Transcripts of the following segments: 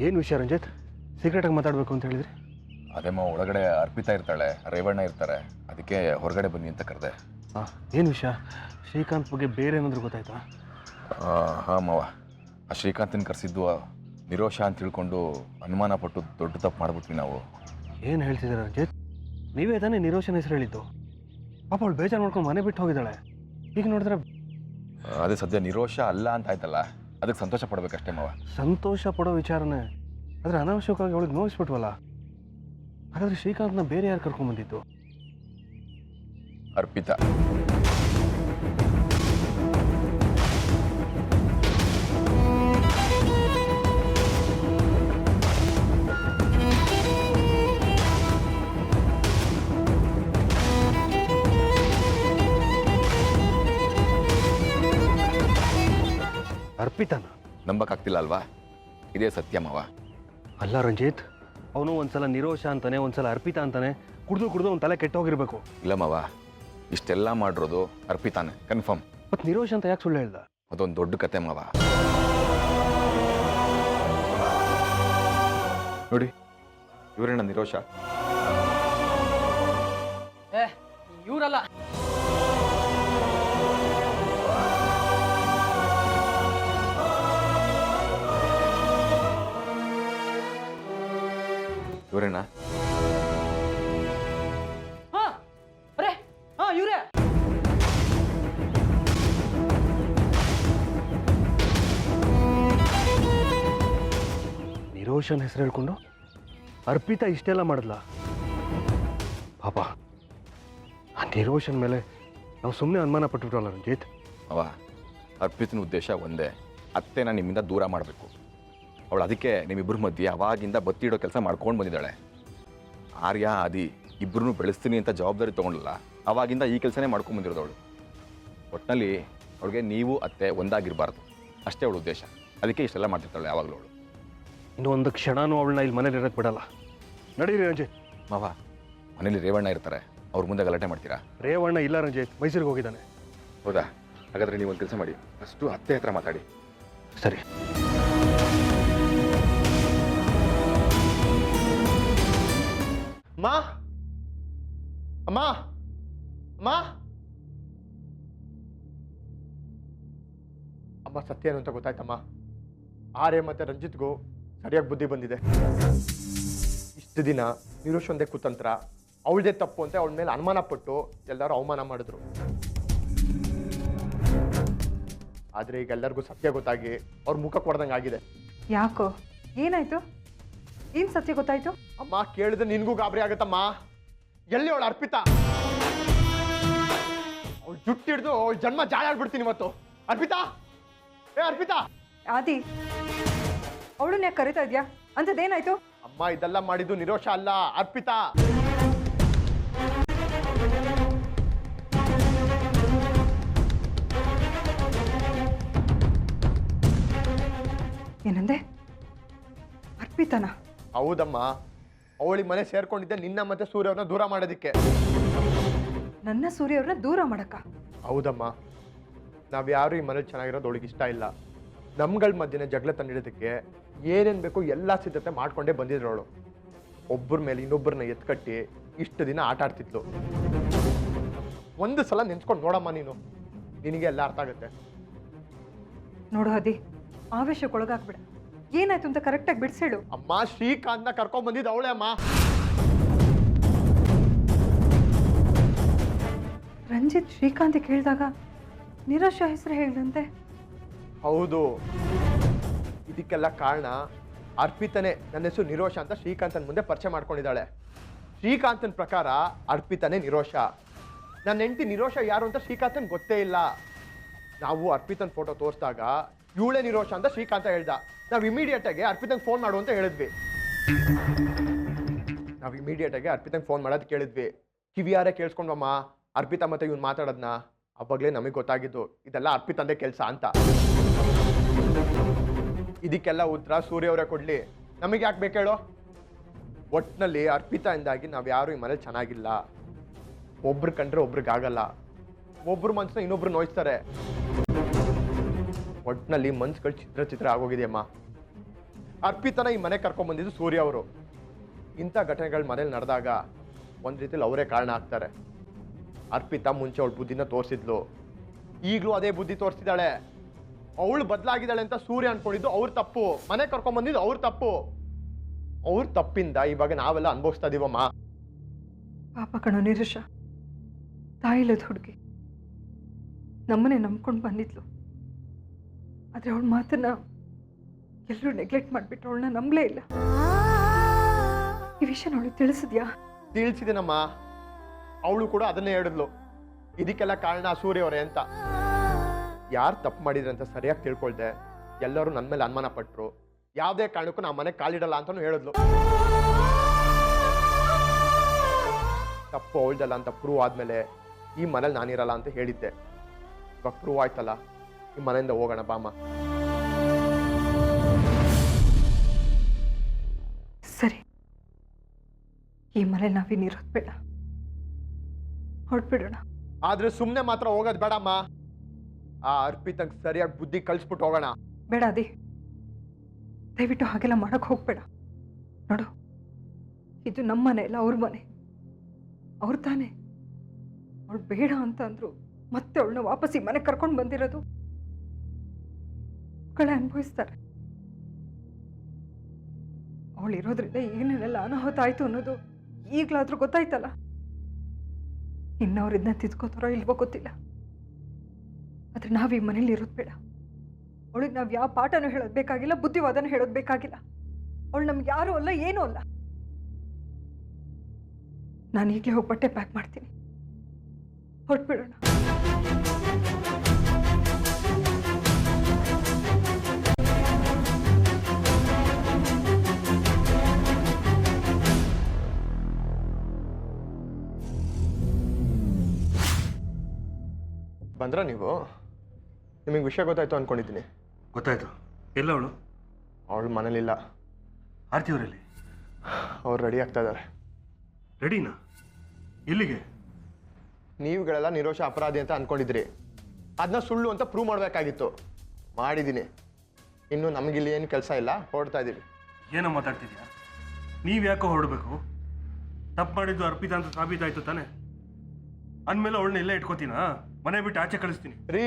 ಏನು ವಿಷಯ ರಂಜಿತ್? ಸೀಕ್ರೆಟಾಗಿ ಮಾತಾಡಬೇಕು ಅಂತ ಹೇಳಿದ್ರಿ. ಅದೇಮ್ಮ ಒಳಗಡೆ ಅರ್ಪಿತಾ ಇರ್ತಾಳೆ, ರೇವಣ್ಣ ಇರ್ತಾರೆ, ಅದಕ್ಕೆ ಹೊರಗಡೆ ಬನ್ನಿ ಅಂತ ಕರೆದೆ. ಹಾಂ, ಏನು ವಿಷಯ? ಶ್ರೀಕಾಂತ್ ಬಗ್ಗೆ ಬೇರೆ ಏನಾದರೂ ಗೊತ್ತಾಯ್ತಾ? ಹಾಂ ಮಾವ, ಆ ಶ್ರೀಕಾಂತನ ಕರೆಸಿದ್ದು ನಿರೋಷ ಅಂತ ತಿಳ್ಕೊಂಡು ಅನುಮಾನ ಪಟ್ಟು ದೊಡ್ಡ ತಪ್ಪು ಮಾಡಿಬಿಟ್ವಿ ನಾವು. ಏನು ಹೇಳ್ತಿದ್ದೀರ ರಂಜಿತ್? ನೀವೇ ತಾನೇ ನಿರೋಷನ ಹೆಸರು ಹೇಳಿದ್ದು. ಪಾಪ ಅವಳು ಬೇಜಾರು ಮಾಡ್ಕೊಂಡು ಮನೆ ಬಿಟ್ಟು ಹೋಗಿದ್ದಾಳೆ. ಈಗ ನೋಡಿದ್ರೆ ಅದೇ ಸದ್ಯ ನಿರೋಷ ಅಲ್ಲ ಅಂತ ಆಯ್ತಲ್ಲ, ಅದಕ್ಕೆ ಸಂತೋಷ ಪಡಬೇಕಷ್ಟೇ ಮಾವ. ಸಂತೋಷ ಪಡೋ ವಿಚಾರನೇ, ಆದರೆ ಅನಾವಶ್ಯಕವಾಗಿ ಅವಳಿಗೆ ನೋಯಿಸ್ಬಿಟ್ವಲ್ಲ. ಹಾಗಾದರೆ ಶ್ರೀಕಾಂತ್ನ ಬೇರೆ ಯಾರು ಕರ್ಕೊಂಡ್ಬಂದಿದ್ದು? ಅರ್ಪಿತಾ. ಅರ್ಪಿತಾನ ನಂಬಕ್ಕಾಗ್ತಿಲ್ಲ ಅಲ್ವಾ? ಇದೇ ಸತ್ಯ ಮಾವ. ಅಲ್ಲ ರಂಜಿತ್, ಅವನು ಒಂದ್ಸಲ ನಿರೋಷ ಅಂತಾನೆ, ಒಂದ್ಸಲ ಅರ್ಪಿತಾ ಅಂತಾನೆ. ಕುಡ್ದು ಅವ್ನ ತಲೆ ಕೆಟ್ಟೋಗಿರ್ಬೇಕು. ಇಲ್ಲ ಮಾವ, ಇಷ್ಟೆಲ್ಲ ಮಾಡಿರೋದು ಅರ್ಪಿತಾನೆ ಕನ್ಫರ್ಮ್. ಮತ್ತು ನಿರೋಷ ಅಂತ ಯಾಕೆ ಸುಳ್ಳು ಹೇಳ್ದ? ಅದೊಂದು ದೊಡ್ಡ ಕತೆ ಮಾವ. ನೋಡಿ, ಇವರೇನ ನಿರೋಷ? ಇವರಲ್ಲ. ಇವರೇನಾ? ಇವ್ರೆ. ನಿರೋಷನ್ ಹೆಸರು ಹೇಳ್ಕೊಂಡು ಅರ್ಪಿತಾ ಇಷ್ಟೆಲ್ಲ ಮಾಡಿದ್ಲ? ಪಾಪ, ಆ ನಿರೋಷನ್ ಮೇಲೆ ನಾವು ಸುಮ್ಮನೆ ಅನುಮಾನ ಪಟ್ಟುಬಿಟ್ರಲ್ಲ ರಂಜಿತ್. ಅವ ಅರ್ಪಿತನ ಉದ್ದೇಶ ಒಂದೇ, ಅತ್ತೆನ ನಿಮ್ಮಿಂದ ದೂರ ಮಾಡಬೇಕು. ಅವಳು ಅದಕ್ಕೆ ನಿಮ್ಮಿಬ್ಬರ ಮಧ್ಯೆ ಅವಾಗಿಂದ ಬತ್ತಿಡೋ ಕೆಲಸ ಮಾಡ್ಕೊಂಡು ಬಂದಿದ್ದಾಳೆ. ಆರ್ಯ ಆದಿ ಇಬ್ಬರನ್ನೂ ಬೆಳೆಸ್ತೀನಿ ಅಂತ ಜವಾಬ್ದಾರಿ ತೊಗೊಂಡಲ್ಲ, ಅವಾಗಿಂದ ಈ ಕೆಲಸನೇ ಮಾಡ್ಕೊಂಡು ಬಂದಿರೋದು ಅವಳು. ಒಟ್ಟಿನಲ್ಲಿ ಅವಳಿಗೆ ನೀವು ಅತ್ತೆ ಒಂದಾಗಿರಬಾರ್ದು, ಅಷ್ಟೇ ಅವಳ ಉದ್ದೇಶ. ಅದಕ್ಕೆ ಇಷ್ಟೆಲ್ಲ ಮಾಡ್ತಿರ್ತಾಳೆ ಯಾವಾಗಲೂ ಅವಳು. ಇನ್ನು ಒಂದು ಕ್ಷಣನೂ ಅವಳನ್ನ ಇಲ್ಲಿ ಮನೇಲಿ ಇರೋಕ್ಕೆ ಬಿಡಲ್ಲ. ನಡೀರಿ ರಂಜಿತ್. ಮಾವ, ಮನೇಲಿ ರೇವಣ್ಣ ಇರ್ತಾರೆ, ಅವ್ರ ಮುಂದೆ ಗಲಾಟೆ ಮಾಡ್ತೀರಾ? ರೇವಣ್ಣ ಇಲ್ಲ ರಂಜಿತ್, ಮೈಸೂರಿಗೆ ಹೋಗಿದ್ದಾನೆ. ಹೌದಾ? ಹಾಗಾದರೆ ನೀವು ಒಂದು ಕೆಲಸ ಮಾಡಿ, ಫಸ್ಟು ಅತ್ತೆ ಹತ್ರ ಮಾತಾಡಿ. ಸರಿ. ಅಮ್ಮ ಅಮ್ಮ ಅಮ್ಮ ಅಮ್ಮ, ಸತ್ಯ ಏನು ಅಂತ ಗೊತ್ತಾಯ್ತಮ್ಮ. ಆರ್ಯ ಮತ್ತೆ ರಂಜಿತ್ಗೂ ಸರಿಯಾಗಿ ಬುದ್ಧಿ ಬಂದಿದೆ. ಇಷ್ಟು ದಿನ ನಿರೋಷ್ ಒಂದೇ ಕುತಂತ್ರ, ಅವಳದೇ ತಪ್ಪು ಅಂತ ಅವಳ ಮೇಲೆ ಅನುಮಾನ ಪಟ್ಟು ಎಲ್ಲರೂ ಅವಮಾನ ಮಾಡಿದ್ರು. ಆದ್ರೆ ಈಗ ಎಲ್ಲರಿಗೂ ಸತ್ಯ ಗೊತ್ತಾಗಿ ಅವ್ರ ಮುಖ ಕೊಡ್ದಂಗೆ ಆಗಿದೆ. ಯಾಕೋ, ಏನಾಯ್ತು? ಏನ್ ಸತ್ಯ ಗೊತ್ತಾಯ್ತು? ಅಮ್ಮ, ಕೇಳಿದ್ರೆ ನಿನ್ಗೂ ಗಾಬರಿ ಆಗತ್ತಮ್ಮ. ಎಲ್ಲಿ ಅವಳು ಅರ್ಪಿತಾ? ಅವಳು ಜುಟ್ಟಿಡ್ದು ಅವಳ ಜನ್ಮ ಜಾಳಾಡ್ಬಿಡ್ತೀನಿ ಇವತ್ತು. ಅರ್ಪಿತಾ, ಏ ಅರ್ಪಿತಾ! ಆದಿ, ಅವಳನ್ನ ಯಾಕೆ ಕರಿತಾ ಇದ್ಯಾ? ಅಂತದೇನಾಯ್ತು? ಅಮ್ಮ, ಇದೆಲ್ಲ ಮಾಡಿದ್ದು ನಿರೋಷ ಅಲ್ಲ, ಅರ್ಪಿತಾ. ಏನಂದೆ? ಅರ್ಪಿತಾನ? ಹೌದಮ್ಮ, ಅವಳಿಗೆ ಮನೆ ಸೇರ್ಕೊಂಡಿದ್ದೆ ನಿನ್ನ ಮತ್ತೆ ಸೂರ್ಯವ್ರನ್ನ ದೂರ ಮಾಡೋದಿಕ್ಕೆ. ನನ್ನ ಸೂರ್ಯವ್ರನ್ನ ದೂರ ಮಾಡಕ್ಕ? ಹೌದಮ್ಮ, ನಾವ್ಯಾರು ಈ ಮನೇಲಿ ಚೆನ್ನಾಗಿರೋದು ಅವಳಿಗೆ ಇಷ್ಟ ಇಲ್ಲ. ನಮ್ಗಳ ಮಧ್ಯೆ ಜಗಳ ತಂದಿಡೋದಕ್ಕೆ ಏನೇನು ಬೇಕೋ ಎಲ್ಲ ಸಿದ್ಧತೆ ಮಾಡ್ಕೊಂಡೇ ಬಂದಿದ್ರು ಅವಳು. ಒಬ್ಬರ ಮೇಲೆ ಇನ್ನೊಬ್ಬರನ್ನ ಎತ್ಕಟ್ಟಿ ಇಷ್ಟು ದಿನ ಆಟ ಆಡ್ತಿದ್ಲು. ಒಂದು ಸಲ ನೆನ್ಸ್ಕೊಂಡು ನೋಡಮ್ಮ ನೀನು, ನಿನಗೆ ಎಲ್ಲ ಅರ್ಥ ಆಗುತ್ತೆ. ನೋಡು ಆದಿ, ಆವೇಶಕ್ಕೊಳಗಾಕ್ಬಿಡ. ಏನಾಯ್ತು ಅಂತ ಕರೆಕ್ಟಾಗಿ ಬಿಡಿಸೇಳು. ಅಮ್ಮ, ಶ್ರೀಕಾಂತ್ನ ಕರ್ಕೊಂಡ್ ಬಂದಿದ್ದು ಅವಳೇ ಅಮ್ಮ. ರಂಜಿತ್ ಶ್ರೀಕಾಂತ್ ಕೇಳಿದಾಗ ನಿರೋಷ ಹೆಸರು ಹೇಳಿದಂತೆ. ಹೌದು, ಇದಕ್ಕೆಲ್ಲ ಕಾರಣ ಅರ್ಪಿತನೇ. ನನ್ನ ಹೆಸರು ನಿರೋಷ ಅಂತ ಶ್ರೀಕಾಂತನ ಮುಂದೆ ಪರಿಚಯ ಮಾಡ್ಕೊಂಡಿದ್ದಾಳೆ. ಶ್ರೀಕಾಂತನ ಪ್ರಕಾರ ಅರ್ಪಿತನೇ ನಿರೋಷ. ನನ್ನ ಹೆಂಡತಿ ನಿರೋಷ ಯಾರು ಅಂತ ಶ್ರೀಕಾಂತನ್ ಗೊತ್ತೇ ಇಲ್ಲ. ನಾವು ಅರ್ಪಿತನ್ ಫೋಟೋ ತೋರಿಸಿದಾಗ ಇವಳೇ ನಿರೋಷ ಅಂತ ಶ್ರೀಕಾಂತ ಹೇಳ್ದ. ನಾವು ಇಮಿಡಿಯೇಟ್ ಆಗಿ ಅರ್ಪಿತಂಗೆ ಫೋನ್ ಮಾಡು ಅಂತ ಹೇಳಿದ್ವಿ. ಅರ್ಪಿತಂಗೆ ಫೋನ್ ಮಾಡೋದು ಕೇಳಿದ್ವಿ. ಕಿವಿಯಾರೆ ಕೇಳಿಸ್ಕೊಂಡ್ವಮ್ಮ ಅರ್ಪಿತಾ ಮತ್ತೆ ಇವ್ನು ಮಾತಾಡೋದನ್ನ. ಅವಾಗಲೇ ನಮಗೆ ಗೊತ್ತಾಗಿದ್ದು ಇದೆಲ್ಲ ಅರ್ಪಿತಂದೇ ಕೆಲಸ ಅಂತ. ಇದಕ್ಕೆಲ್ಲ ಉತ್ತರ ಸೂರ್ಯವರೇ ಕೊಡ್ಲಿ, ನಮಗೆ ಯಾಕೆ ಬೇಕೇಳೋ? ಒಟ್ಟಿನಲ್ಲಿ ಅರ್ಪಿತಾ ಇಂದಾಗಿ ನಾವು ಯಾರು ಈ ಮನೇಲಿ ಚೆನ್ನಾಗಿಲ್ಲ. ಒಬ್ರು ಕಂಡ್ರೆ ಒಬ್ರಿಗಾಗಲ್ಲ, ಒಬ್ರು ಮನ್ಸನ್ನ ಇನ್ನೊಬ್ರು ನೋಯಿಸ್ತಾರೆ. ಒಟ್ಟಿನಲ್ಲಿ ಮನ್ಸುಗಳು ಚಿತ್ರ ಚಿತ್ರ ಆಗೋಗಿದೆಯಮ್ಮ. ಅರ್ಪಿತನ ಈ ಮನೆ ಕರ್ಕೊಂಡ್ಬಂದಿದ್ದು ಸೂರ್ಯ ಅವರು. ಇಂಥ ಘಟನೆಗಳು ಮನೇಲಿ ನಡೆದಾಗ ಒಂದು ರೀತಿಲಿ ಅವರೇ ಕಾರಣ ಆಗ್ತಾರೆ. ಅರ್ಪಿತಾ ಮುಂಚೆ ಅವಳ ಬುದ್ಧಿನ ತೋರಿಸಿದ್ಲು, ಈಗಲೂ ಅದೇ ಬುದ್ಧಿ ತೋರಿಸಿದಾಳೆ. ಅವಳು ಬದಲಾಗಿದ್ದಾಳೆ ಅಂತ ಸೂರ್ಯ ಅನ್ಕೊಂಡಿದ್ದು ಅವ್ರ ತಪ್ಪು, ಮನೆ ಕರ್ಕೊಂಡ್ಬಂದಿದ್ದು ಅವ್ರ ತಪ್ಪು. ಅವ್ರ ತಪ್ಪಿಂದ ಇವಾಗ ನಾವೆಲ್ಲ ಅನುಭವಿಸ್ತಾ ಇದೀವಮ್ಮ. ಪಾಪ ಕಣೋ ನಿರೀಶ, ತಾಯಿಲ್ಲದ ಹುಡುಗಿ ನಮ್ಮನೆ ನಂಬ್ಕೊಂಡು ಬಂದಿದ್ಲು. ಆದರೆ ಅವಳ ಮಾತನ್ನ ಎಲ್ಲರೂ ನೆಗ್ಲೆಕ್ಟ್ ಮಾಡಿಬಿಟ್ಟು ಅವಳನ್ನ ನಂಬಲೇ ಇಲ್ಲ. ಈ ವಿಷಯ ಅವಳಿಗೆ ತಿಳಿಸಿದ್ಯಾ? ತಿಳಿಸಿದೆನಮ್ಮ. ಅವಳು ಕೂಡ ಅದನ್ನೇ ಹೇಳಿದ್ಲು, ಇದಕ್ಕೆಲ್ಲ ಕಾರಣ ಸೂರ್ಯ ಅವರೇ ಅಂತ. ಯಾರು ತಪ್ಪು ಮಾಡಿದ್ರೆ ಅಂತ ಸರಿಯಾಗಿ ತಿಳ್ಕೊಳ್ದೆ ಎಲ್ಲರೂ ನನ್ನ ಮೇಲೆ ಅನುಮಾನ ಪಟ್ಟರು. ಯಾವುದೇ ಕಾರಣಕ್ಕೂ ನಾ ಮನೆ ಕಾಲಿಡಲ್ಲ ಅಂತಾನು ಹೇಳಿದ್ಲು. ತಪ್ಪು ಅವಳ್ದಲ್ಲ ಅಂತ ಪ್ರೂವ್ ಆದ್ಮೇಲೆ ಈ ಮನೇಲಿ ನಾನಿರಲ್ಲ ಅಂತ ಹೇಳಿದ್ದೆ. ಇವಾಗ ಪ್ರೂವ್ ಆಯ್ತಲ್ಲ, ಈ ಮನೆಯಿಂದ ಹೋಗೋಣ ಬಾಮ್ಮ. ಸರಿ, ಈ ಮನೆ ನಾವಿನಿರೋದು ಬೇಡ, ಹೊರಟ್ಬಿಡೋಣ. ಆದ್ರೆ ಸುಮ್ಮನೆ ಮಾತ್ರ ಹೋಗೋದು ಬೇಡಮ್ಮ. ಆ ಅರ್ಪಿತಂಗೆ ಸರಿಯಾಗಿ ಬುದ್ಧಿ ಕಳಿಸ್ಬಿಟ್ಟು ಹೋಗೋಣ. ಬೇಡ ಅದೇ, ದಯವಿಟ್ಟು ಹಾಗೆಲ್ಲ ಮಾಡಕ್ ಹೋಗ್ಬೇಡ. ನೋಡು, ಇದು ನಮ್ಮ ಮನೆ ಇಲ್ಲ, ಅವ್ರ ಮನೆ. ಅವ್ರು ತಾನೆ ಅವಳು ಬೇಡ ಅಂತ ಅಂದ್ರು, ಮತ್ತೆ ಅವಳನ್ನ ವಾಪಸ್ ಈ ಮನೆ ಕರ್ಕೊಂಡು ಬಂದಿರೋದು. ಮಕ್ಕಳೇ ಅನುಭವಿಸ್ತಾರೆ. ಅವಳು ಇರೋದ್ರಿಂದ ಏನೇನೆಲ್ಲ ಅನಾಹುತ ಆಯ್ತು ಅನ್ನೋದು ಈಗಲಾದ್ರೂ ಗೊತ್ತಾಯ್ತಲ್ಲ. ಇನ್ನವ್ರು ಇದನ್ನ ತಿದ್ಕೋತಾರೋ ಇಲ್ವೋ ಗೊತ್ತಿಲ್ಲ. ಆದ್ರೆ ನಾವ್ ಈ ಮನೇಲಿ ಇರೋದು ಬೇಡ. ಅವಳಿಗೆ ನಾವ್ ಯಾವ ಪಾಠನೂ ಹೇಳೋದು ಬೇಕಾಗಿಲ್ಲ, ಬುದ್ಧಿವಾದನೂ ಹೇಳೋದು ಬೇಕಾಗಿಲ್ಲ. ಅವಳು ನಮ್ಗೆ ಯಾರೂ ಅಲ್ಲ, ಏನೂ ಅಲ್ಲ. ನಾನು ಈಗಲೇ ಹೋಗಿ ಬಟ್ಟೆ ಪ್ಯಾಕ್ ಮಾಡ್ತೀನಿ, ಹೊರಟ್ಬಿಡೋಣ. ಬಂದ್ರ ನೀವು? ನಿಮಗೆ ವಿಷಯ ಗೊತ್ತಾಯ್ತು ಅನ್ಕೊಂಡಿದ್ದೀನಿ. ಗೊತ್ತಾಯ್ತು. ಎಲ್ಲ ಅವಳು? ಅವಳು ಮನೇಲಿಲ್ಲ. ಆರ್ತಿ ಅವರಲ್ಲಿ? ಅವ್ರು ರೆಡಿ ಆಗ್ತಾ ಇದ್ದಾರೆ. ರೆಡಿನಾ? ಎಲ್ಲಿಗೆ? ನೀವುಗಳೆಲ್ಲ ನಿರೋಷ ಅಪರಾಧಿ ಅಂತ ಅನ್ಕೊಂಡಿದ್ರಿ. ಅದನ್ನ ಸುಳ್ಳು ಅಂತ ಪ್ರೂವ್ ಮಾಡಬೇಕಾಗಿತ್ತು. ಮಾಡಿದ್ದೀನಿ. ಇನ್ನು ನಮಗಿಲ್ಲಿ ಏನು ಕೆಲಸ ಇಲ್ಲ, ಹೊರಡ್ತಾ ಇದ್ದೀವಿ. ಏನೋ ಮಾತಾಡ್ತಿದ್ಯಾ? ನೀವು ಯಾಕೋ ಹೊರಡಬೇಕು? ತಪ್ಪು ಮಾಡಿದ್ದು ಅರ್ಪಿತಾ ಅಂತ ಸಾಬೀತಾಯ್ತು ತಾನೆ? ಅಂದಮೇಲೆ ಅವಳನ್ನ ಇಲ್ಲೇ ಇಟ್ಕೋತೀನಾ? ಮನೆ ಬಿಟ್ಟು ಆಚೆ ಕಳಿಸ್ತೀನಿ. ರೀ,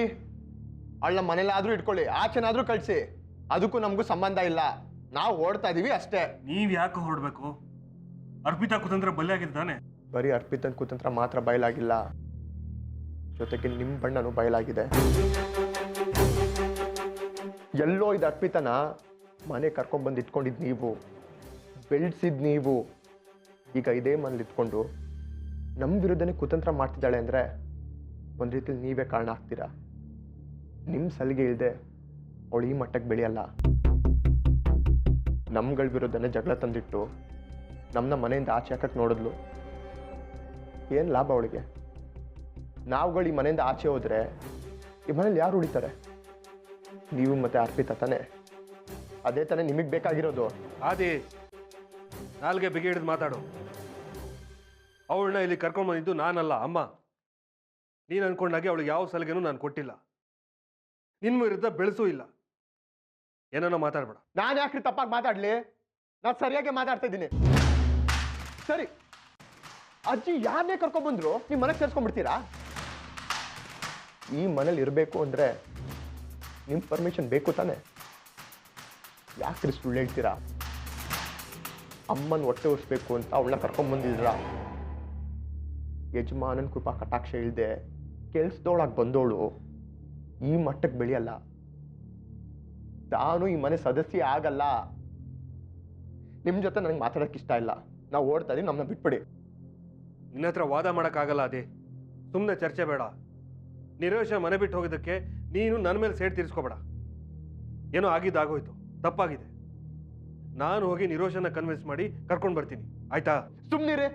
ಅವಳ ಮನೇಲಾದ್ರೂ ಇಟ್ಕೊಳ್ಳಿ, ಆಚೆನಾದ್ರೂ ಕಳಿಸಿ, ಅದಕ್ಕೂ ನಮಗೂ ಸಂಬಂಧ ಇಲ್ಲ. ನಾವು ಓಡ್ತಾ ಇದೀವಿ ಅಷ್ಟೇ. ನೀವು ಯಾಕೆ ಹೊರಡಬೇಕು? ಅರ್ಪಿತಾ ಕುತಂತ್ರ ಬಲಿಯಾಗಿದೆ ತಾನೆ? ಬರೀ ಅರ್ಪಿತನ್ ಕುತಂತ್ರ ಮಾತ್ರ ಬಯಲಾಗಿಲ್ಲ, ಜೊತೆಗೆ ನಿಮ್ಮ ಬಣ್ಣನೂ ಬಯಲಾಗಿದೆ. ಎಲ್ಲೋ ಇದು ಅರ್ಪಿತನ ಮನೆ ಕರ್ಕೊಂಡ್ಬಂದು ಇಟ್ಕೊಂಡಿದ್ ನೀವು, ಬೆಳೆಸಿದ್ ನೀವು. ಈಗ ಇದೇ ಮನೇಲಿ ಇಟ್ಕೊಂಡು ನಮ್ಮ ವಿರುದ್ಧನೇ ಕುತಂತ್ರ ಮಾಡ್ತಿದ್ದಾಳೆ ಅಂದರೆ ಒಂದು ರೀತಿಲಿ ನೀವೇ ಕಾರಣ ಆಗ್ತೀರಾ. ನಿಮ್ಮ ಸಲಿಗೆ ಇಲ್ಲದೆ ಅವಳು ಈ ಮಟ್ಟಕ್ಕೆ ಬೆಳೆಯಲ್ಲ. ನಮ್ಗಳ ವಿರುದ್ಧನೇ ಜಗಳ ತಂದಿಟ್ಟು ನಮ್ಮನ್ನ ಮನೆಯಿಂದ ಆಚೆ ಹಾಕಕ್ಕೆ ನೋಡಿದ್ಲು. ಏನು ಲಾಭ ಅವಳಿಗೆ? ನಾವುಗಳು ಈ ಮನೆಯಿಂದ ಆಚೆ ಹೋದರೆ ಈ ಮನೇಲಿ ಯಾರು ಉಳಿತಾರೆ? ನೀವು ಮತ್ತೆ ಅರ್ಪಿತಾ ತಾನೆ? ಅದೇ ತಾನೇ ನಿಮಗೆ ಬೇಕಾಗಿರೋದು. ಆದಿ, ನಾಲ್ಗೆ ಬಿಗಿ ಹಿಡಿದು ಮಾತಾಡು. ಅವಳನ್ನ ಇಲ್ಲಿ ಕರ್ಕೊಂಡ್ಬಂದಿದ್ದು ನಾನಲ್ಲ, ಅಮ್ಮ. ನೀನು ಅನ್ಕೊಂಡಾಗೆ ಅವಳಿಗೆ ಯಾವ ಸಲಹೆನೂ ನಾನು ಕೊಟ್ಟಿಲ್ಲ. ನಿನ್ನ ವಿರುದ್ಧ ಬೆಳೆಸೂ ಇಲ್ಲ. ಏನೋ ಮಾತಾಡ್ಬೇಡ. ನಾನು ಯಾಕ್ರಿ ತಪ್ಪಾಗಿ ಮಾತಾಡ್ಲಿ? ನಾನು ಸರಿಯಾಗಿ ಮಾತಾಡ್ತಾ ಇದ್ದೀನಿ. ಸರಿ, ಅಜ್ಜಿ ಯಾರನ್ನೇ ಕರ್ಕೊಂಡ್ಬಂದ್ರು ನೀವು ಮನೆಗೆ ಸೇರ್ಸ್ಕೊಂಡ್ಬಿಡ್ತೀರಾ? ಈ ಮನೇಲಿ ಇರಬೇಕು ಅಂದ್ರೆ ನಿಮ್ಮ ಪರ್ಮಿಷನ್ ಬೇಕು ತಾನೆ? ಯಾಕ್ರಿ ಸುಳ್ಳು ಹೇಳ್ತೀರಾ? ಅಮ್ಮನ ಹೊಟ್ಟೆ ಉರಿಸ್ಬೇಕು ಅಂತ ಅವಳನ್ನ ಕರ್ಕೊಂಡ್ಬಂದಿದ್ರ. ಯಜಮಾನನ್ ಕೃಪಾ ಕಟಾಕ್ಷ ಇಲ್ಲದೆ ಕೆಲ್ಸದೊಳಗೆ ಬಂದವಳು ಈ ಮಟ್ಟಕ್ಕೆ ಬೆಳೆಯಲ್ಲ. ತಾನು ಈ ಮನೆ ಸದಸ್ಯ ಆಗಲ್ಲ. ನಿಮ್ಮ ಜೊತೆ ನನಗೆ ಮಾತಾಡೋಕೆ ಇಷ್ಟ ಇಲ್ಲ. ನಾವು ಓಡ್ತಾ ಇದೀವಿ, ನಮ್ಮನ್ನ ಬಿಟ್ಬಿಡಿ. ನಿನ್ನ ಹತ್ರ ವಾದ ಮಾಡೋಕ್ಕಾಗಲ್ಲ ಅದೇ. ಸುಮ್ಮನೆ ಚರ್ಚೆ ಬೇಡ. ನಿರೋಷ ಮನೆ ಬಿಟ್ಟು ಹೋಗಿದ್ದಕ್ಕೆ ನೀನು ನನ್ನ ಮೇಲೆ ಸೇಡ್ ತೀರಿಸ್ಕೋಬೇಡ. ಏನೋ ಆಗಿದ್ದಾಗೋಯ್ತು, ತಪ್ಪಾಗಿದೆ. ನಾನು ಹೋಗಿ ನಿರೋಷನ ಕನ್ವಿನ್ಸ್ ಮಾಡಿ ಕರ್ಕೊಂಡು ಬರ್ತೀನಿ, ಆಯ್ತಾ? ಸುಮ್ಮನಿರಿ.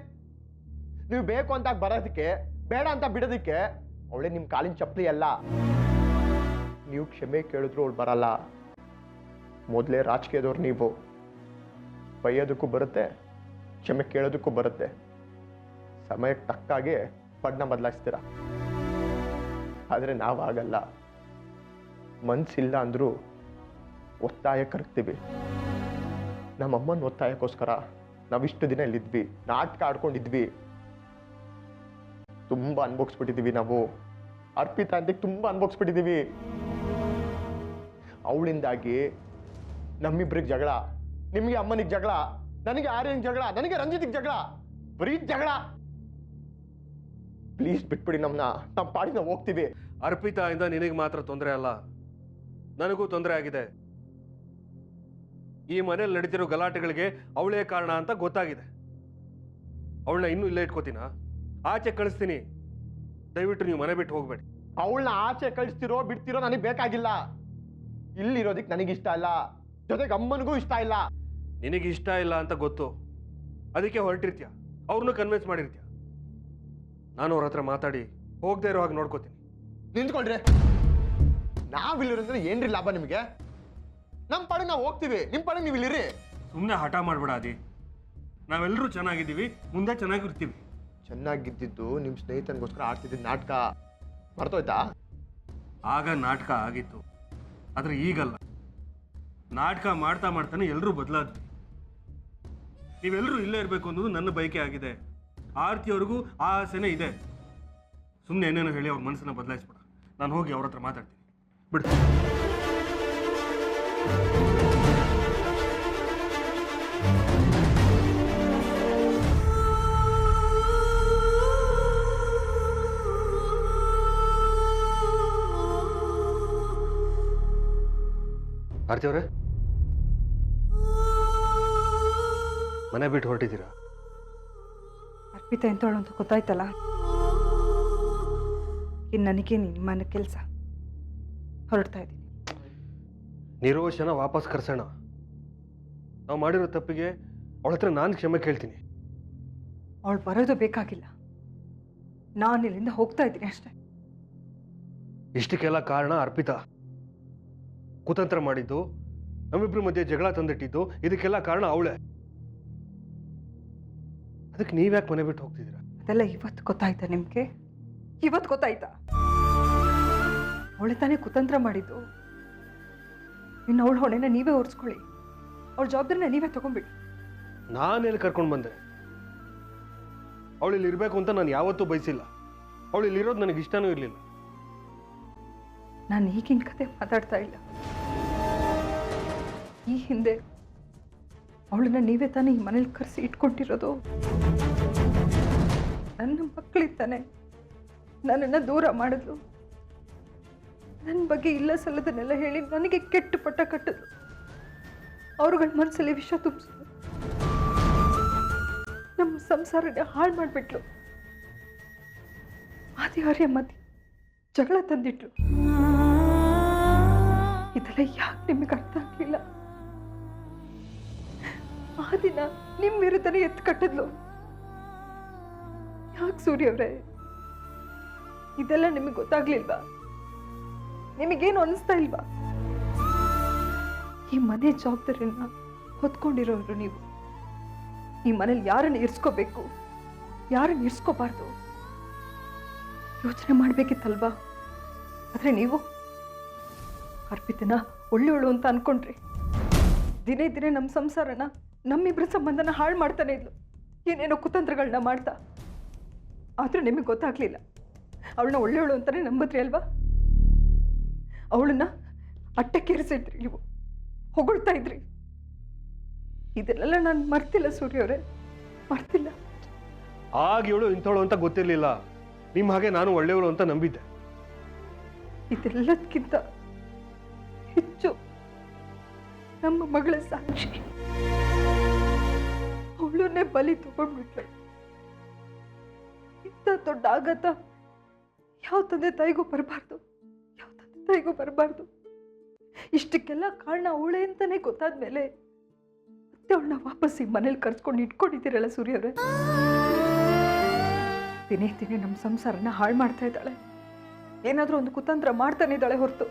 ನೀವು ಬೇಕು ಅಂತ ಬರೋದಕ್ಕೆ, ಬೇಡ ಅಂತ ಬಿಡೋದಕ್ಕೆ ಅವಳೆ ನಿಮ್ಮ ಕಾಲಿನ ಚಪ್ಪಲಿ ಅಲ್ಲ. ನೀವು ಕ್ಷಮೆ ಕೇಳಿದ್ರು ಅವಳು ಬರಲ್ಲ. ಮೊದಲೇ ರಾಜಕೀಯದವ್ರು ನೀವು. ಬೈಯೋದಕ್ಕೂ ಬರುತ್ತೆ, ಕ್ಷಮೆ ಕೇಳೋದಕ್ಕೂ ಬರುತ್ತೆ. ಸಮಯಕ್ಕೆ ತಕ್ಕಾಗೆ ಬಣ್ಣ ಬದಲಾಯಿಸ್ತೀರ. ಆದರೆ ನಮ್ಮಮ್ಮನ ಒತ್ತಾಯಕ್ಕೋಸ್ಕರ ನಾವಿಷ್ಟು ದಿನ ಇಲ್ಲಿದ್ವಿ, ನಾಟಕ ಆಡ್ಕೊಂಡಿದ್ವಿ, ತುಂಬ ಅನ್ಭೋಗಿಸ್ಬಿಟ್ಟಿದ್ದೀವಿ ನಾವು. ಅರ್ಪಿತಾ ಅಂತ ತುಂಬ ಅನ್ಭೋಗಿಸ್ಬಿಟ್ಟಿದ್ದೀವಿ. ಅವಳಿಂದಾಗಿ ನಮ್ಮಿಬ್ರಿಗೆ ಜಗಳ, ನಿಮಗೆ ಅಮ್ಮನಿಗೆ ಜಗಳ, ನನಗೆ ಆರ್ಯನಿಗೆ ಜಗಳ, ನನಗೆ ರಂಜಿತಿಗೆ ಜಗಳ, ಬರೀ ಜಗಳ. ಪ್ಲೀಸ್ ಬಿಟ್ಬಿಡಿ ನಮ್ಮನ್ನ, ನಮ್ಮ ಪಾಡಿಗೆ ನಾವು ಹೋಗ್ತೀವಿ. ಅರ್ಪಿತಾ ಇಂದ ನಿನಗೆ ಮಾತ್ರ ತೊಂದರೆ ಅಲ್ಲ, ನನಗೂ ತೊಂದರೆ ಆಗಿದೆ. ಈ ಮನೇಲಿ ನಡೀತಿರೋ ಗಲಾಟೆಗಳಿಗೆ ಅವಳೇ ಕಾರಣ ಅಂತ ಗೊತ್ತಾಗಿದೆ. ಅವಳನ್ನ ಇನ್ನೂ ಇಲ್ಲೇ ಇಟ್ಕೋತೀನ? ಆಚೆ ಕಳಿಸ್ತೀನಿ. ದಯವಿಟ್ಟು ನೀವು ಮನೆ ಬಿಟ್ಟು ಹೋಗ್ಬೇಡಿ. ಅವಳನ್ನ ಆಚೆ ಕಳಿಸ್ತಿರೋ ಬಿಡ್ತಿರೋ ನನಗೆ ಬೇಕಾಗಿಲ್ಲ. ಇಲ್ಲಿರೋದಕ್ಕೆ ನನಗಿಷ್ಟ ಇಲ್ಲ, ಜೊತೆಗೆ ಅಮ್ಮನಿಗೂ ಇಷ್ಟ ಇಲ್ಲ. ನಿನಗೆ ಇಷ್ಟ ಇಲ್ಲ ಅಂತ ಗೊತ್ತು, ಅದಕ್ಕೆ ಹೊರಟಿರ್ತೀಯ, ಅವ್ರನ್ನೂ ಕನ್ವಿನ್ಸ್ ಮಾಡಿರ್ತೀಯ. ನಾನು ಅವ್ರ ಹತ್ರ ಮಾತಾಡಿ ಹೋಗದೆ ಇರೋ ಹಾಗೆ ನೋಡ್ಕೋತೀನಿ. ನಿಂತ್ಕೊಳ್ರಿ. ನಾವಿಲ್ಲಿರೋದ್ರೆ ಏನ್ರಿ ಲಾಭ ನಿಮಗೆ? ನಮ್ಮ ಪಾಡಿಗೆ ನಾವು ಹೋಗ್ತೀವಿ, ನಿಮ್ಮ ಪಾಡಿಗೆ ನೀವು ಇಲ್ಲಿರಿ. ಸುಮ್ಮನೆ ಹಠ ಮಾಡ್ಬೇಡ ಅದಿ. ನಾವೆಲ್ಲರೂ ಚೆನ್ನಾಗಿದ್ದೀವಿ, ಮುಂದೆ ಚೆನ್ನಾಗಿರ್ತೀವಿ. ಚೆನ್ನಾಗಿದ್ದಿದ್ದು ನಿಮ್ಮ ಸ್ನೇಹಿತನಿಗೋಸ್ಕರ ಆಡ್ತಿದ್ದಿದ್ದು ನಾಟಕ ಮರ್ತೋಯ್ತಾ? ಆಗ ನಾಟಕ ಆಗಿತ್ತು, ಆದರೆ ಈಗಲ್ಲ. ನಾಟಕ ಮಾಡ್ತಾ ಮಾಡ್ತಾನೆ ಎಲ್ಲರೂ ಬದಲಾದ್ವಿ. ನೀವೆಲ್ಲರೂ ಇಲ್ಲೇ ಇರಬೇಕು ಅನ್ನೋದು ನನ್ನ ಬಯಕೆ ಆಗಿದೆ. ಆರ್ತಿಯವ್ರಿಗೂ ಆ ಆಸೆನೇ ಇದೆ. ಸುಮ್ಮನೆ ಏನೇನೋ ಹೇಳಿ ಅವ್ರ ಮನಸ್ಸನ್ನ ಬದಲಾಯಿಸ್ಬೇಡ. ನಾನು ಹೋಗಿ ಅವ್ರ ಹತ್ರ ಮಾತಾಡ್ತೀನಿ, ಬಿಡು. ಆರ್ತಿ ಅವರೇ, ಮನೆ ಬಿಟ್ಟು ಹೊರಟಿದ್ದೀರಾ? ಅರ್ಪಿತಾ ಎಂತವಳು ಅಂತ ಗೊತ್ತಾಯ್ತಲ್ಲ, ಇನ್ನು ನನಗೆ ನಿಮ್ಮ ಕೆಲಸ. ಹೊರಡ್ತಾ ಇದ್ದೀನಿ. ನಿರೋಶನ ವಾಪಸ್ ಕರ್ಸೋಣ. ನಾವು ಮಾಡಿರೋ ತಪ್ಪಿಗೆ ಅವಳ ಹತ್ರ ನಾನು ಕ್ಷಮೆ ಕೇಳ್ತೀನಿ. ಅವಳು ಬರೋದು ಬೇಕಾಗಿಲ್ಲ, ನಾನು ಇಲ್ಲಿಂದ ಹೋಗ್ತಾ ಇದ್ದೀನಿ ಅಷ್ಟೇ. ಇಷ್ಟಕ್ಕೆಲ್ಲ ಕಾರಣ ಅರ್ಪಿತಾ. ಕುತಂತ್ರ ಮಾಡಿದ್ದು, ನಮ್ಮಿಬ್ರ ಮಧ್ಯೆ ಜಗಳ ತಂದಿಟ್ಟಿದ್ದು, ಇದಕ್ಕೆಲ್ಲ ಕಾರಣ ಅವಳೇ. ಅದಕ್ಕೆ ನೀವ್ಯಾಕೆ ಮನೆ ಬಿಟ್ಟು ಹೋಗ್ತಿದ್ದೀರಾ? ಅದೆಲ್ಲ ಇವತ್ತು ಗೊತ್ತಾಯ್ತಾ ನಿಮಗೆ? ಇವತ್ತು ಗೊತ್ತಾಯ್ತಾ? ಅವಳೆ ತಾನೇ ಕುತಂತ್ರ ಮಾಡಿದ್ದು. ಇನ್ನು ಅವಳ ಹೊಣೆನ ನೀವೇ ಹೊರಿಸ್ಕೊಳ್ಳಿ, ಅವಳ ಜವಾಬ್ದಾರಿನ ನೀವೇ ತಗೊಂಡ್ಬಿಡಿ. ನಾನೆಲ್ಲಿ ಕರ್ಕೊಂಡು ಬಂದೆ? ಅವಳು ಇಲ್ಲಿ ಇರಬೇಕು ಅಂತ ನಾನು ಯಾವತ್ತೂ ಬಯಸಿಲ್ಲ. ಅವಳು ಇಲ್ಲಿರೋದು ನನಗೆ ಇಷ್ಟನೂ ಇರಲಿಲ್ಲ. ನಾನು ಈಗಿನ ಕತೆ ಮಾತಾಡ್ತಾ ಇಲ್ಲ. ಈ ಹಿಂದೆ ಅವಳನ್ನ ನೀವೇ ತಾನೇ ಈ ಮನೇಲಿ ಕರೆಸಿ ಇಟ್ಕೊಂಡಿರೋದು. ನನ್ನ ಮಕ್ಕಳಿದ್ದಾನೆ ನನ್ನನ್ನು ದೂರ ಮಾಡಿದ್ಲು. ನನ್ನ ಬಗ್ಗೆ ಇಲ್ಲ ಸಲ್ಲದನ್ನೆಲ್ಲ ಹೇಳಿ ನನಗೆ ಕೆಟ್ಟ ಪಟ್ಟ ಕಟ್ಟಿದ್ಲು. ಅವ್ರುಗಳ ಮನಸ್ಸಲ್ಲಿ ವಿಷ ತುಂಬಿಸಿದ್ರು. ನಮ್ಮ ಸಂಸಾರನ ಹಾಳು ಮಾಡಿಬಿಟ್ಲು. ಆದಿವಾರ್ಯ ಮಧ್ಯೆ ಜಗಳ ತಂದಿಟ್ಲು. ಇದೆಲ್ಲ ಯಾಕೆ ನಿಮಗೆ ಅರ್ಥ ಆಗ್ಲಿಲ್ಲ? ಆ ದಿನ ನಿಮ್ಮ ವಿರುದ್ಧನೇ ಎತ್ತು ಕಟ್ಟಿದ್ಲು. ಯಾಕೆ ಸೂರ್ಯ ಅವರೇ, ಇದೆಲ್ಲ ನಿಮಗೆ ಗೊತ್ತಾಗ್ಲಿಲ್ವಾ? ನಿಮಗೇನು ಅನಿಸ್ತಾ ಇಲ್ವಾ? ಈ ಮನೆ ಜವಾಬ್ದಾರಿಯನ್ನ ಹೊತ್ಕೊಂಡಿರೋರು ನೀವು. ಈ ಮನೇಲಿ ಯಾರನ್ನು ಇರಿಸ್ಕೋಬೇಕು, ಯಾರನ್ನು ಇರಿಸ್ಕೋಬಾರ್ದು ಯೋಚನೆ ಮಾಡ್ಬೇಕಿತ್ತಲ್ವಾ? ಆದ್ರೆ ನೀವು ಅರ್ಪಿತನ ಒಳ್ಳೆಯವಳು ಅಂತ ಅನ್ಕೊಂಡ್ರಿ. ದಿನೇ ದಿನೇ ನಮ್ಮ ಸಂಸಾರನ, ನಮ್ಮಿಬ್ಬರ ಸಂಬಂಧನ ಹಾಳು ಮಾಡ್ತಾನೆ ಇದ್ಲು, ಏನೇನೋ ಕುತಂತ್ರಗಳನ್ನ ಮಾಡ್ತಾ. ಆದ್ರೆ ನಿಮಗೆ ಗೊತ್ತಾಗ್ಲಿಲ್ಲ. ಅವಳನ್ನ ಒಳ್ಳೆಯವಳು ಅಂತಾನೆ ನಂಬಿದ್ರಿ ಅಲ್ವಾ? ಅವಳನ್ನ ಅಟ್ಟಕ್ಕೇರಿಸಿದ್ರಿ, ನೀವು ಹೊಗಳ್ತಾ ಇದ್ರಿ. ಇದನ್ನೆಲ್ಲ ನಾನು ಮರ್ತಿಲ್ಲ ಸೂರ್ಯ ಅವರೇ, ಮರ್ತಿಲ್ಲ. ಆಗ ಇವಳು ಇಂಥವಳು ಅಂತ ಗೊತ್ತಿರಲಿಲ್ಲ. ನಿಮ್ಮ ಹಾಗೆ ನಾನು ಒಳ್ಳೆಯವಳು ಅಂತ ನಂಬಿದ್ದೆ. ಇದೆಲ್ಲದಕ್ಕಿಂತ ಹೆಚ್ಚು ನಮ್ಮ ಮಗಳ ಸಾಕ್ಷಿ. ಅವಳನ್ನೇ ಬಲಿ ತಗೊಂಡ್ಬಿಟ್ಲು. ಇಂಥ ದೊಡ್ಡ ಆಘಾತ ಯಾವ ತಂದೆ ತಾಯಿಗೂ ಬರಬಾರ್ದು, ಯಾವ ತಂದೆ ತಾಯಿಗೂ ಬರಬಾರ್ದು. ಇಷ್ಟಕ್ಕೆಲ್ಲ ಕಾರಣ ಅವಳೇ ಅಂತಾನೆ ಗೊತ್ತಾದ್ಮೇಲೆ ಮತ್ತೆ ಅವಳನ್ನ ವಾಪಸ್ ಈ ಮನೇಲಿ ಕರ್ಸ್ಕೊಂಡು ಇಟ್ಕೊಂಡಿದ್ದೀರಲ್ಲ ಸೂರ್ಯ ಅವರೇ. ದಿನೇ ದಿನೇ ನಮ್ಮ ಸಂಸಾರನ ಹಾಳು ಮಾಡ್ತಾ ಇದ್ದಾಳೆ. ಏನಾದರೂ ಒಂದು ಕುತಂತ್ರ ಮಾಡ್ತಾನೆ ಇದ್ದಾಳೆ ಹೊರತು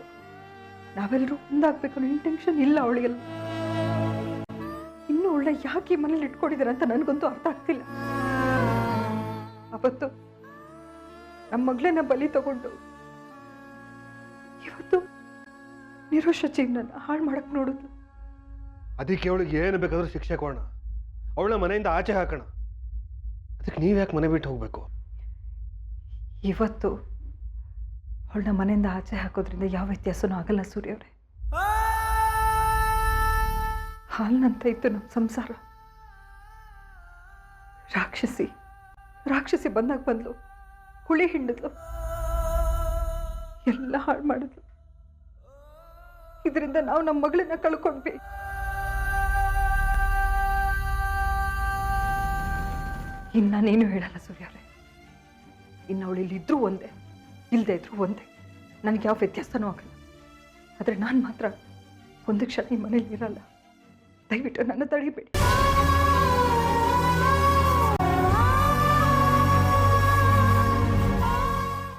ನಾವೆಲ್ಲರೂ ಒಂದಾಗಬೇಕು ಅನ್ನೋ ಇಂಟೆನ್ಷನ್ ಇಲ್ಲ ಅವಳಿಗೆಲ್ಲ. ಇನ್ನೂ ಒಳ್ಳೆ ಯಾಕೆ ಈ ಮನೇಲಿ ಇಟ್ಕೊಂಡಿದ್ದಾರೆ ಅಂತ ನನಗಂತೂ ಅರ್ಥ ಆಗ್ತಿಲ್ಲ. ಅವತ್ತು ನಮ್ಮ ಮಗಳನ್ನ ಬಲಿ ತಗೊಂಡು ಇವತ್ತು ನಿರೋಷ ಜೀವನ ಹಾಳು ಮಾಡಕ್ ನೋಡುದು. ಅದಕ್ಕೆ ಅವಳಿಗೆ ಏನು ಬೇಕಾದ್ರೂ ಶಿಕ್ಷೆ ಕೊಡೋಣ, ಅವಳ ಮನೆಯಿಂದ ಆಚೆ ಹಾಕೋಣ. ಅದಕ್ಕೆ ನೀವ್ಯಾಕೆ ಮನೆ ಬಿಟ್ಟು ಹೋಗ್ಬೇಕು? ಇವತ್ತು ಅವಳನ್ನ ಮನೆಯಿಂದ ಆಚೆ ಹಾಕೋದ್ರಿಂದ ಯಾವ ವ್ಯತ್ಯಾಸನೂ ಆಗಲ್ಲ ಸೂರ್ಯ ಅವರೇ. ಹಾಲ್ನಂತ ಇತ್ತು ನಮ್ಮ ಸಂಸಾರ. ರಾಕ್ಷಸಿ ಬಂದಾಗ ಬಂದ್ಲು, ಹುಳಿ ಹಿಂಡಿದ್ಲು, ಎಲ್ಲ ಹಾಳು ಮಾಡಿದ್ಲು. ಇದರಿಂದ ನಾವು ನಮ್ಮ ಮಗಳನ್ನ ಕಳ್ಕೊಂಡ್ವಿ. ಇನ್ನ ನೀನು ಹೇಳಲ್ಲ ಸೂರ್ಯರೇ. ಇನ್ನು ಅವಳು ಇಲ್ಲಿದ್ರೂ ಒಂದೇ, ಇಲ್ಲದೆ ಇದ್ರೂ ಒಂದೇ, ನನಗೆ ಯಾವ ವ್ಯತ್ಯಾಸನೂ ಆಗಲ್ಲ. ಆದರೆ ನಾನು ಮಾತ್ರ ಒಂದು ಕ್ಷಣ ಈ ಮನೇಲಿ ಇರಲ್ಲ. ದಯವಿಟ್ಟು ನನ್ನ ತಡಿಬೇಡಿ.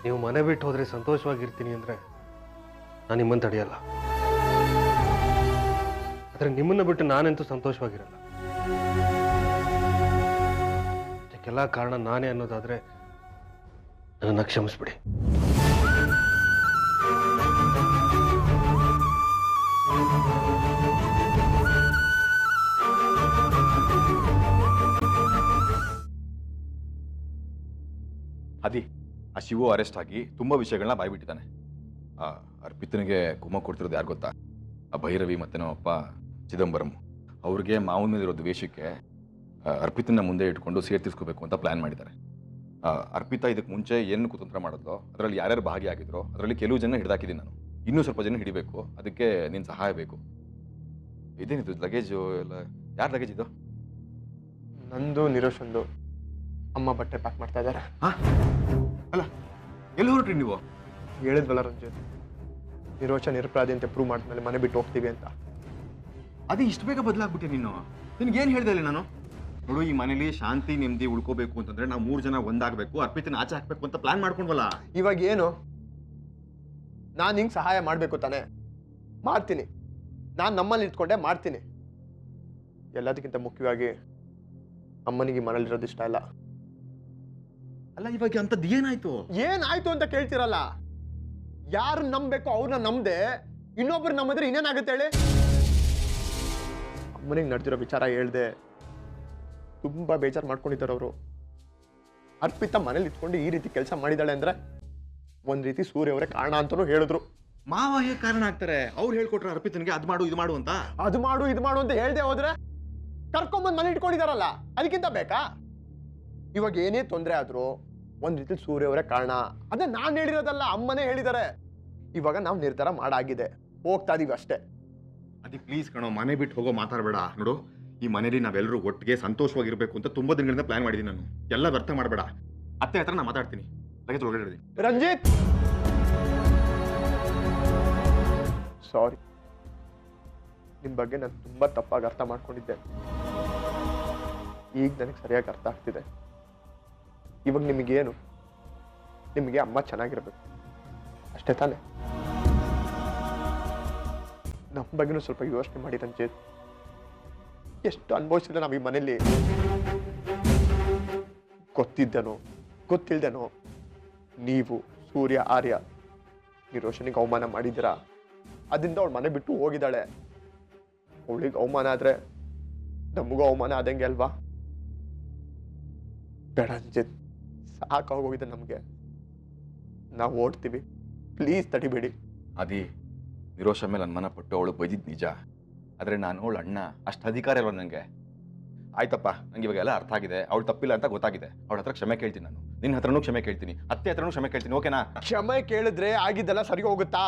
ನೀವು ಮನೆ ಬಿಟ್ಟು ಹೋದ್ರೆ ಸಂತೋಷವಾಗಿರ್ತೀನಿ ಅಂದರೆ ನಾನು ನಿಮ್ಮನ್ನು ತಡೆಯಲ್ಲ. ಆದರೆ ನಿಮ್ಮನ್ನು ಬಿಟ್ಟು ನಾನಂತೂ ಸಂತೋಷವಾಗಿರಲ್ಲ. ಇದಕ್ಕೆಲ್ಲ ಕಾರಣ ನಾನೇ ಅನ್ನೋದಾದರೆ ನನ್ನನ್ನು ಕ್ಷಮಿಸ್ಬಿಡಿ. ಅದಿ ಆ ಶಿವು ಅರೆಸ್ಟ್ ಆಗಿ ತುಂಬ ವಿಷಯಗಳನ್ನ ಬಾಯ್ಬಿಟ್ಟಿದ್ದಾನೆ. ಅರ್ಪಿತನಿಗೆ ಕುಮ್ಮ ಕೊಡ್ತಿರೋದು ಯಾರು ಗೊತ್ತಾ? ಆ ಭೈರವಿ ಮತ್ತು ನಮ್ಮಪ್ಪ ಚಿದಂಬರಂ. ಅವ್ರಿಗೆ ಮಾವನ ಮೇಲಿರೋ ದ್ವೇಷಕ್ಕೆ ಅರ್ಪಿತನ ಮುಂದೆ ಇಟ್ಕೊಂಡು ಸೇರ್ತಿಸ್ಕೋಬೇಕು ಅಂತ ಪ್ಲ್ಯಾನ್ ಮಾಡಿದ್ದಾರೆ. ಅರ್ಪಿತಾ ಇದಕ್ಕೆ ಮುಂಚೆ ಏನು ಕುತಂತ್ರ ಮಾಡಿದ್ಲೋ ಅದರಲ್ಲಿ ಯಾರ್ಯಾರು ಭಾಗಿಯಾಗಿದ್ರೋ ಅದರಲ್ಲಿ ಕೆಲವು ಜನ ಹಿಡಿದಾಕಿದ್ದೀನಿ ನಾನು. ಇನ್ನೂ ಸ್ವಲ್ಪ ಜನ ಹಿಡಿಬೇಕು. ಅದಕ್ಕೆ ನಿನ್ನ ಸಹಾಯ ಬೇಕು. ಇದೇನಿದು ಲಗೇಜು ಎಲ್ಲ? ಯಾರು ಲಗೇಜ್ ಇದು? ನಂದು ನಿರೋಷಂದು. ಅಮ್ಮ ಬಟ್ಟೆ ಪ್ಯಾಕ್ ಮಾಡ್ತಾ ಇದ್ದಾರೆ. ಅಲ್ಲ, ಎಲ್ಲಿ ಹೊರಟ್ರಿ ನೀವು? ಹೇಳಿದ್ವಲ್ಲ ರಂಜಿತ್, ನಿರೋಷ ನಿರಪರಾಧಿ ಅಂತ ಪ್ರೂವ್ ಮಾಡಿದ್ಮೇಲೆ ಮನೆ ಬಿಟ್ಟು ಹೋಗ್ತೀವಿ ಅಂತ. ಅದೇ ಇಷ್ಟು ಬೇಗ ಬದಲಾಗ್ಬಿಟ್ಟೆ ನೀನು. ನಿನ್ಗೇನು ಹೇಳ್ದೆ ಇಲ್ಲ ನಾನು? ನೋಡು, ಈ ಮನೇಲಿ ಶಾಂತಿ ನೆಮ್ಮದಿ ಉಳ್ಕೋಬೇಕು ಅಂತಂದ್ರೆ ನಾವು 3 ಜನ ಒಂದಾಗಬೇಕು, ಅರ್ಪಿತನ ಆಚೆ ಹಾಕ್ಬೇಕು ಅಂತ ಪ್ಲಾನ್ ಮಾಡ್ಕೊಂಡ್ವಲ್ಲ. ಇವಾಗ ಏನು? ನಾನು ಹಿಂಗೆ ಸಹಾಯ ಮಾಡಬೇಕು ತಾನೆ? ಮಾಡ್ತೀನಿ. ನಾನು ನಮ್ಮಲ್ಲಿ ಇಟ್ಕೊಂಡೆ ಮಾಡ್ತೀನಿ. ಎಲ್ಲದಕ್ಕಿಂತ ಮುಖ್ಯವಾಗಿ ಅಮ್ಮನಿಗೆ ಮನೇಲಿರೋದು ಇಷ್ಟ ಇಲ್ಲ. ಅಲ್ಲ, ಇವಾಗ ಅಂಥದ್ದು ಏನಾಯ್ತು? ಏನಾಯ್ತು ಅಂತ ಕೇಳ್ತಿರಲ್ಲ. ಯಾರು ನಂಬಬೇಕು ಅವ್ರನ್ನ ನಂಬದೆ ಇನ್ನೊಬ್ರು ನಂಬಿದ್ರೆ ಇನ್ನೇನಾಗುತ್ತೆ ಹೇಳಿ? ಅಮ್ಮನಿಗೆ ನಡೆದಿರೋ ವಿಚಾರ ಹೇಳ್ದೆ ತುಂಬಾ ಬೇಜಾರು ಮಾಡ್ಕೊಂಡಿದ್ದಾರೆ ಅವರು. ಅರ್ಪಿತಾ ಮನೇಲಿ ಇಟ್ಕೊಂಡು ಈ ರೀತಿ ಕೆಲಸ ಮಾಡಿದಾಳೆ ಅಂದ್ರೆ ಒಂದ್ ರೀತಿ ಸೂರ್ಯ ಅವರೇ ಕಾರಣ ಅಂತಾನೂ ಹೇಳಿದ್ರು. ಮಾವ ಹೇಗೆ ಕಾರಣ ಆಗ್ತಾರೆ? ಅವ್ರು ಹೇಳ್ಕೊಟ್ರೆ ಅರ್ಪಿತನಿಗೆ ಅದು ಮಾಡು ಇದು ಮಾಡು ಅಂತ. ಅದು ಮಾಡು ಇದು ಮಾಡು ಅಂತ ಹೇಳ್ದೆ ಹೋದ್ರೆ ಕರ್ಕೊಂಬಂದ್ ಮನೆ ಇಟ್ಕೊಂಡಿದಾರಲ್ಲ, ಅದಕ್ಕಿಂತ ಬೇಕಾ? ಇವಾಗ ಏನೇ ತೊಂದರೆ ಆದ್ರೂ ಒಂದ್ ರೀತಿ ಸೂರ್ಯ ಅವರೇ ಕಾರಣ. ಅದೇ ನಾನ್ ಹೇಳಿರೋದಲ್ಲ, ಅಮ್ಮನೇ ಹೇಳಿದ್ದಾರೆ. ಇವಾಗ ನಾವು ನಿರ್ಧಾರ ಮಾಡಾಗಿದೆ, ಹೋಗ್ತಾ ಇದೀವಿ ಅಷ್ಟೇ. ಅದಕ್ಕೆ ಪ್ಲೀಸ್ ಕಣೋ, ಮನೆ ಬಿಟ್ಟು ಹೋಗೋ ಮಾತಾಡಬೇಡ. ನೋಡು, ಈ ಮನೇಲಿ ನಾವೆಲ್ಲರೂ ಒಟ್ಟಿಗೆ ಸಂತೋಷವಾಗಿರ್ಬೇಕು ಅಂತ ತುಂಬಾ ದಿನಗಳಿಂದ ಪ್ಲಾನ್ ಮಾಡಿದ್ದೀನಿ ನಾನು. ಎಲ್ಲ ವ್ಯರ್ಥ ಮಾಡಬೇಡ. ಅತ್ತೆ ಹತ್ರ ನಾನು ಮಾತಾಡ್ತೀನಿ. ಲಗೇಜ್ ಒಳಗಡೆ. ರಂಜಿತ್, ಸಾರಿ, ನಿಮ್ ಬಗ್ಗೆ ನಾನು ತುಂಬಾ ತಪ್ಪಾಗಿ ಅರ್ಥ ಮಾಡ್ಕೊಂಡಿದ್ದೆ. ಈಗ ನನಗೆ ಸರಿಯಾಗಿ ಅರ್ಥ ಆಗ್ತಿದೆ. ಇವಾಗ ನಿಮಗೇನು? ನಿಮಗೆ ಅಮ್ಮ ಚೆನ್ನಾಗಿರ್ಬೇಕು ಅಷ್ಟೇ ತಾನೆ? ನಮ್ಮ ಬಗ್ಗೆನೂ ಸ್ವಲ್ಪ ಯೋಚನೆ ಮಾಡಿ ರಂಜಿತ್. ಎಷ್ಟು ಅನುಭವಿಸಿದ್ರೆ ನಾವು ಈ ಮನೇಲಿ. ಗೊತ್ತಿದ್ದೇನೋ ಗೊತ್ತಿಲ್ದೇನೋ ನೀವು ಸೂರ್ಯ ಆರ್ಯ ನಿರೋಷನಿಗೆ ಅವಮಾನ ಮಾಡಿದ್ದೀರಾ. ಅದರಿಂದ ಅವಳು ಮನೆ ಬಿಟ್ಟು ಹೋಗಿದ್ದಾಳೆ. ಅವಳಿಗೆ ಅವಮಾನ ಆದ್ರೆ ನಮಗೂ ಅವಮಾನ ಆದಂಗೆ ಅಲ್ವಾ? ಬೇಡ ರಂಜಿತ್, ಸಾಕಾಗೋಗಿದೆ ನಮಗೆ. ನಾವು ಓಡ್ತೀವಿ, ಪ್ಲೀಸ್ ತಡಿಬೇಡಿ. ಅದಿ, ನಿರೋಷ ಮೇಲೆ ಅನುಮಾನ ಪಟ್ಟು ಅವಳು ಬೈದಿದ್ದು ನಿಜ. ಆದರೆ ನಾನು ಅವಳು ಅಣ್ಣ, ಅಷ್ಟು ಅಧಿಕಾರ ಇಲ್ವ ನನಗೆ? ಆಯ್ತಪ್ಪ, ನಂಗೆ ಇವಾಗೆಲ್ಲ ಅರ್ಥ ಆಗಿದೆ. ಅವಳು ತಪ್ಪಿಲ್ಲ ಅಂತ ಗೊತ್ತಾಗಿದೆ. ಅವಳ ಹತ್ರ ಕ್ಷಮೆ ಕೇಳ್ತೀನಿ ನಾನು. ನಿನ್ನ ಹತ್ರನೂ ಕ್ಷಮೆ ಕೇಳ್ತೀನಿ, ಅತ್ತೆ ಹತ್ರನೂ ಕ್ಷಮೆ ಕೇಳ್ತೀನಿ. ಓಕೆನಾ? ಕ್ಷಮೆ ಕೇಳಿದ್ರೆ ಆಗಿದ್ದೆಲ್ಲ ಸರಿ ಹೋಗುತ್ತಾ?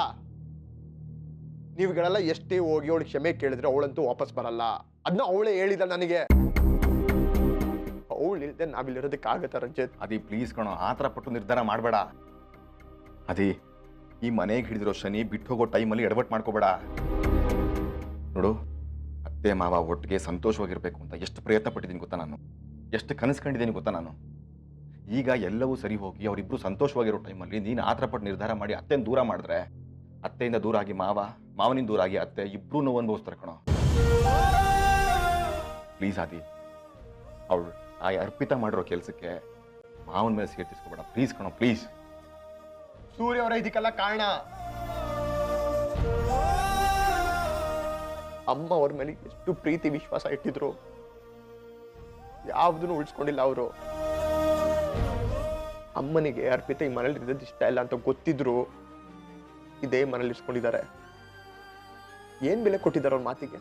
ನೀವುಗಳೆಲ್ಲ ಎಷ್ಟೇ ಹೋಗಿ ಅವಳು ಕ್ಷಮೆ ಕೇಳಿದ್ರೆ ಅವಳಂತೂ ವಾಪಸ್ ಬರಲ್ಲ. ಅದನ್ನ ಅವಳೇ ಹೇಳಿದ ನನಗೆ. ಅವಳು ಇಲ್ಲದೆ ನಾವಿಲ್ಲಿರೋದಕ್ಕಾಗತ್ತ ರಂಜಿತ್? ಅದಿ ಪ್ಲೀಸ್ ಕಣೋ, ಆ ಥರ ಪಟ್ಟು ನಿರ್ಧಾರ ಮಾಡಬೇಡ. ಅದಿ, ಈ ಮನೆಗೆ ಹಿಡಿದಿರೋ ಶನಿ ಬಿಟ್ಟು ಹೋಗೋ ಟೈಮಲ್ಲಿ ಎಡವಟ್ಟು ಮಾಡ್ಕೋಬೇಡ. ನೋಡು, ಅತ್ತೆ ಮಾವ ಒಟ್ಟಿಗೆ ಸಂತೋಷವಾಗಿರ್ಬೇಕು ಅಂತ ಎಷ್ಟು ಪ್ರಯತ್ನ ಪಟ್ಟಿದ್ದೀನಿ ಗೊತ್ತಾ ನಾನು? ಎಷ್ಟು ಕನಸು ಕಂಡಿದ್ದೀನಿ ಗೊತ್ತಾ ನಾನು? ಈಗ ಎಲ್ಲವೂ ಸರಿ ಹೋಗಿ ಅವರಿಬ್ರು ಸಂತೋಷವಾಗಿರೋ ಟೈಮಲ್ಲಿ ನೀನು ಆ ಥರ ಪಟ್ಟು ನಿರ್ಧಾರ ಮಾಡಿ ಅತ್ತೆನ ದೂರ ಮಾಡಿದ್ರೆ, ಅತ್ತೆಯಿಂದ ದೂರ ಆಗಿ ಮಾವ, ಮಾವನಿಂದ ದೂರ ಆಗಿ ಅತ್ತೆ, ಇಬ್ರು ನೋವು ಅನುಭವಿಸ್ತಾರೆ ಕಣೋ. ಪ್ಲೀಸ್ ಆದಿ, ಅವಳು ಆ ಅರ್ಪಿತಾ ಮಾಡಿರೋ ಕೆಲಸಕ್ಕೆ ಮಾವನ ಮೇಲೆ ಸೇರ್ತಿಸ್ಕೋಬೇಡ. ಪ್ಲೀಸ್ ಕಣೋ, ಪ್ಲೀಸ್. ಸೂರ್ಯ ಅವರ ಇದಕ್ಕೆಲ್ಲ ಕಾರಣ. ಅಮ್ಮ ಅವ್ರ ಮೇಲೆ ಎಷ್ಟು ಪ್ರೀತಿ ವಿಶ್ವಾಸ ಇಟ್ಟಿದ್ರು, ಯಾವುದನ್ನು ಉಳಿಸ್ಕೊಂಡಿಲ್ಲ ಅವರು. ಅಮ್ಮನಿಗೆ ಅರ್ಪಿತ ಈ ಮನೇಲಿ ಇರೋದು ಇಷ್ಟ ಇಲ್ಲ ಅಂತ ಗೊತ್ತಿದ್ರು ಇದೇ ಮನೇಲಿ ಇಸ್ಕೊಂಡಿದ್ದಾರೆ. ಏನ್ ಬೆಲೆ ಕೊಟ್ಟಿದ್ದಾರೆ ಅವ್ರ ಮಾತಿಗೆ?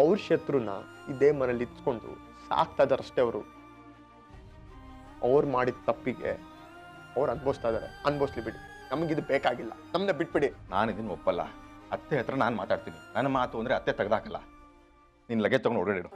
ಅವ್ರ ಶತ್ರುನ ಇದೇ ಮನೇಲಿ ಇಟ್ಕೊಂಡು ಸಾಕ್ತಾ ಇದಾರಷ್ಟೇ ಅವರು. ಅವ್ರು ಮಾಡಿದ ತಪ್ಪಿಗೆ ಅವ್ರು ಅನ್ಭವಿಸ್ತಾ ಇದಾರೆ, ಅನ್ಭವಿಸ್ಲಿ ಬಿಡಿ, ನಮಗಿದು ಬೇಕಾಗಿಲ್ಲ, ನಮ್ಮನ್ನ ಬಿಟ್ಬಿಡಿ. ನಾನು ಇದನ್ನು ಒಪ್ಪಲ್ಲ. ಅತ್ತೆ ಹತ್ರ ನಾನು ಮಾತಾಡ್ತೀನಿ. ನನ್ನ ಮಾತು ಅಂದರೆ ಅತ್ತೆ ತೆಗ್ದಾಕಲ್ಲ. ನಿನ್ನ ಲಗೇಜ್ ತೊಗೊಂಡು ಹೊರಗಡೆ ಇಡು.